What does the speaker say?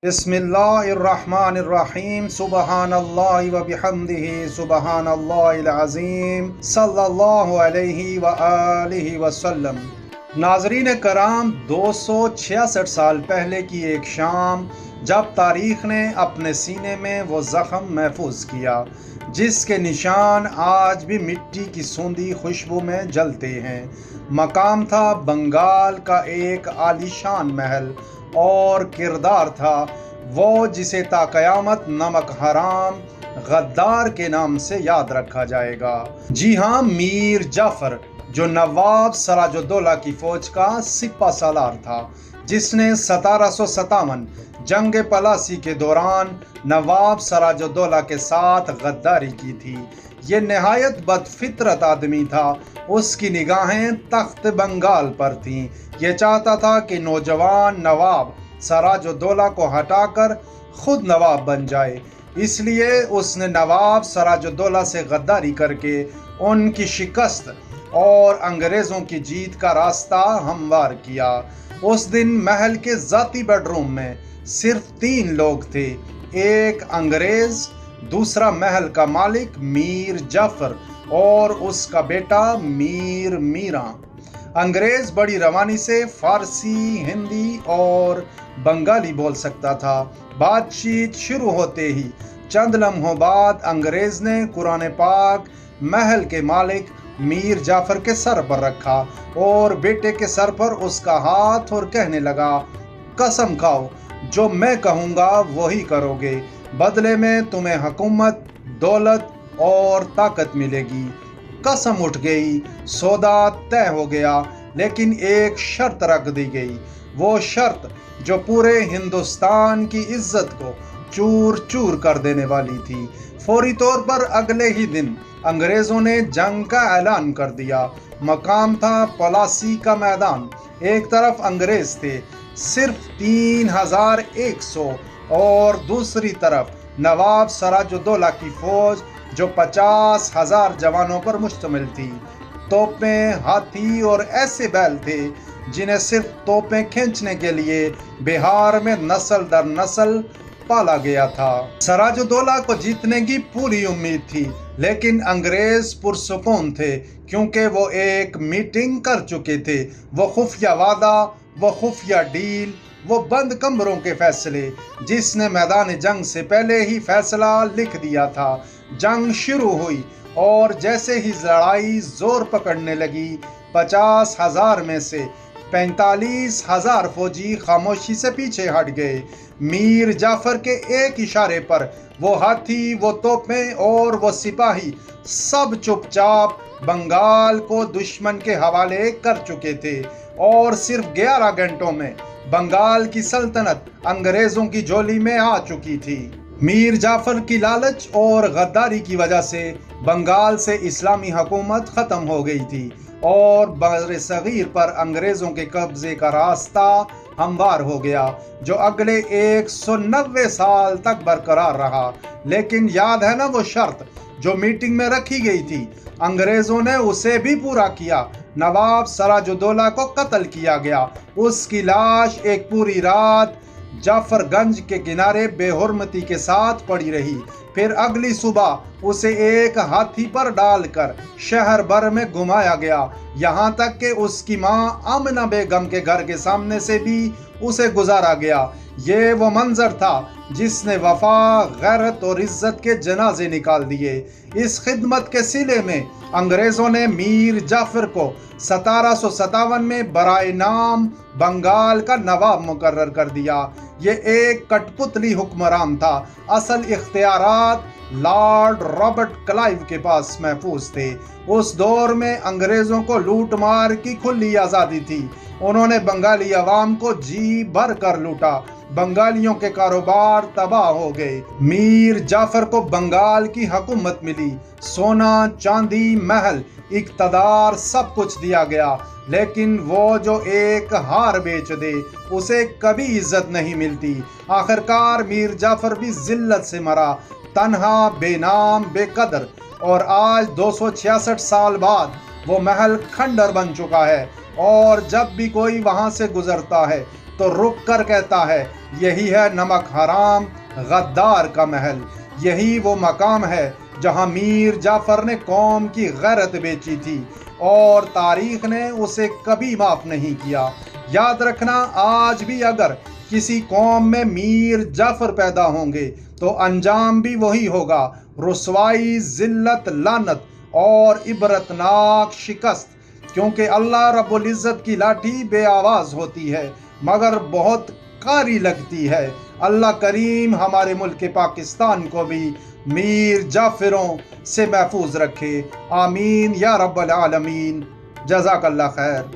بسم اللہ الرحمن الرحیم سبحان اللہ و بحمدہ سبحان اللہ العظیم صلی اللہ علیہ وآلہ وسلم۔ ناظرین کرام، 266 سال پہلے کی ایک شام جب تاریخ نے اپنے سینے میں وہ زخم محفوظ کیا جس کے نشان آج بھی مٹی کی سوندھی خوشبو میں جلتے ہیں۔ مقام تھا بنگال کا ایک عالیشان محل اور کردار تھا وہ جسے تا قیامت نمک حرام غدار کے نام سے یاد رکھا جائے گا۔ جی ہاں، میر جعفر جو نواب سراج الدولہ کی فوج کا سپہ سالار تھا، جس نے 1757 جنگ پلاسی کے دوران نواب سراج الدولہ کے ساتھ غداری کی تھی۔ یہ نہایت بد فطرت آدمی تھا۔ اس کی نگاہیں تخت بنگال پر تھیں۔ یہ چاہتا تھا کہ نوجوان نواب سراج الدولہ کو ہٹا کر خود نواب بن جائے۔ اس لیے اس نے نواب سراج الدولہ سے غداری کر کے ان کی شکست اور انگریزوں کی جیت کا راستہ ہموار کیا۔ اس دن محل کے ذاتی بیڈ روم میں صرف 3 لوگ تھے، ایک انگریز، دوسرا محل کا مالک میر جعفر اور اس کا بیٹا میر میراں۔ انگریز بڑی روانی سے فارسی، ہندی اور بنگالی بول سکتا تھا۔ بات چیت شروع ہوتے ہی چند لمحوں بعد انگریز نے قرآن پاک محل کے مالک میر جعفر کے سر پر رکھا اور بیٹے کے سر پر اس کا ہاتھ اور کہنے لگا، قسم کھاؤ جو میں کہوں گا وہی کرو گے، بدلے میں تمہیں حکومت، دولت اور طاقت ملے گی۔ قسم اٹھ گئی، سودا طے ہو گیا، لیکن ایک شرط رکھ دی گئی، وہ شرط جو پورے ہندوستان کی عزت کو چور چور کر دینے والی تھی۔ فوری طور پر اگلے ہی دن انگریزوں نے جنگ کا اعلان کر دیا۔ مقام تھا پلاسی کا میدان۔ ایک طرف انگریز تھے صرف 3100 اور دوسری طرف نواب سراج الدولہ کی فوج جو 50,000 جوانوں پر مشتمل تھی۔ توپیں، ہاتھی اور ایسے بیل تھے جنہیں صرف توپیں کھینچنے کے لیے بہار میں نسل در نسل پالا گیا تھا۔ سراج الدولہ کو جیتنے کی پوری امید تھی، لیکن انگریز پرسکون تھے کیونکہ وہ ایک میٹنگ کر چکے تھے۔ وہ خفیہ وعدہ، وہ خفیہ ڈیل، وہ بند کمروں کے فیصلے جس نے میدان جنگ سے پہلے ہی فیصلہ لکھ دیا تھا۔ جنگ شروع ہوئی اور جیسے ہی لڑائی زور پکڑنے لگی، 50,000 میں سے 45,000 فوجی خاموشی سے پیچھے ہٹ گئے۔ میر جعفر کے ایک اشارے پر وہ ہاتھی، وہ توپیں اور وہ سپاہی سب چپ چاپ بنگال کو دشمن کے حوالے کر چکے تھے اور صرف 11 گھنٹوں میں بنگال کی سلطنت انگریزوں کی جولی میں آ چکی تھی۔ میر جعفر کی لالچ اور غداری کی وجہ سے بنگال سے اسلامی حکومت ختم ہو گئی تھی اور بر صغیر پر انگریزوں کے قبضے کا راستہ ہموار ہو گیا، جو اگلے 190 سال تک برقرار رہا۔ لیکن یاد ہے نا وہ شرط جو میٹنگ میں رکھی گئی تھی؟ انگریزوں نے اسے بھی پورا کیا۔ نواب سراج الدولہ کو قتل کیا گیا۔ اس کی لاش ایک پوری رات جعفر گنج کے کنارے بے حرمتی کے ساتھ پڑی رہی۔ پھر اگلی صبح اسے ایک ہاتھی پر ڈال کر شہر بھر میں گھمایا گیا، یہاں تک کہ اس کی ماں آمنہ بیگم کے گھر کے سامنے سے بھی اسے گزارا گیا۔ یہ وہ منظر تھا جس نے وفا، غیرت اور عزت کے جنازے نکال دیے۔ اس خدمت کے صلے میں انگریزوں نے میر جعفر کو 1757 میں برائے نام بنگال کا نواب مقرر کر دیا۔ یہ ایک کٹ پتلی حکمران تھا۔ اصل اختیارات لارڈ رابرٹ کلائیو کے پاس محفوظ تھے۔ اس دور میں انگریزوں کو لوٹ مار کی کھلی آزادی تھی۔ انہوں نے بنگالی عوام کو جی بھر کر لوٹا۔ بنگالیوں کے کاروبار تباہ ہو گئے۔ میر جعفر کو بنگال کی حکومت ملی، سونا، چاندی، محل، اقتدار، سب کچھ دیا گیا، لیکن وہ جو ایک ہار بیچ دے اسے کبھی عزت نہیں ملتی۔ آخرکار میر جعفر بھی ذلت سے مرا، تنہا، بے نام، بے قدر، اور آج 266 سال بعد وہ محل کھنڈر بن چکا ہے، اور جب بھی کوئی وہاں سے گزرتا ہے تو رک کر کہتا ہے یہی ہے نمک حرام غدار کا محل، یہی وہ مقام ہے جہاں میر جعفر نے قوم کی غیرت بیچی تھی اور تاریخ نے اسے کبھی معاف نہیں کیا۔ یاد رکھنا آج بھی اگر کسی قوم میں میر جعفر پیدا ہوں گے تو انجام بھی وہی ہوگا، رسوائی، ذلت، لعنت اور عبرتناک شکست، کیونکہ اللہ رب العزت کی لاٹھی بے آواز ہوتی ہے مگر بہت قاری لگتی ہے۔ اللہ کریم ہمارے ملک پاکستان کو بھی میر جعفروں سے محفوظ رکھے، آمین یا رب العالمین۔ جزاک اللہ خیر۔